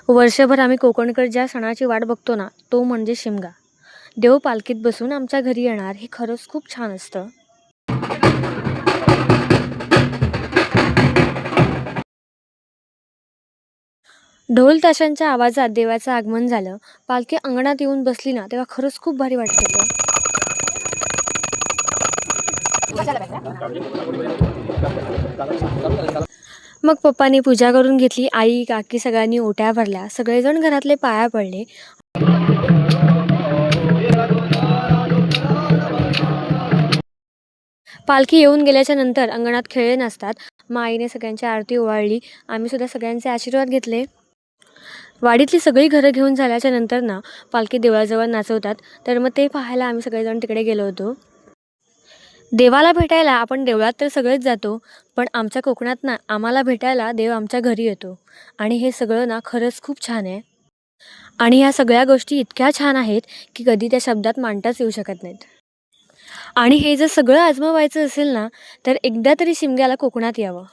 वर्षभर आम्ही कोकणकर ज्या सणाची वाट बघतो ना, तो म्हणजे शिमगा. देव पालखीत बसून आमच्या घरी येणार हे खरंच खूप छान असतं. ढोल ताशांच्या आवाजात देवाचं आगमन झालं. पालखी अंगणात येऊन बसली ना, तेव्हा खरंच खूप भारी वाटत होतं. मग पप्पांनी पूजा करून घेतली. आई, काकी सगळ्यांनी ओट्या भरल्या. सगळेजण घरातले पाया पडले. पालखी येऊन गेल्याच्या नंतर अंगणात खेळे नसतात. मग आईने सगळ्यांची आरती ओवाळली. आम्ही सुद्धा सगळ्यांचे आशीर्वाद घेतले. वाडीतली सगळी घरं घेऊन झाल्याच्या नंतर ना, पालखी देवळाजवळ नाचवतात. तर मग ते पाहायला आम्ही सगळेजण तिकडे गेलो होतो. देवाला भेटायला आपण देवळात तर सगळेच जातो, पण आमच्या कोकणात ना आम्हाला भेटायला देव आमच्या घरी येतो. आणि हे सगळं ना खरंच खूप छान आहे. आणि ह्या सगळ्या गोष्टी इतक्या छान आहेत की कधी त्या शब्दात मांडताच येऊ शकत नाहीत. आणि हे जर सगळं आजमावायचं असेल ना, तर एकदा तरी शिमग्याला कोकणात यावं.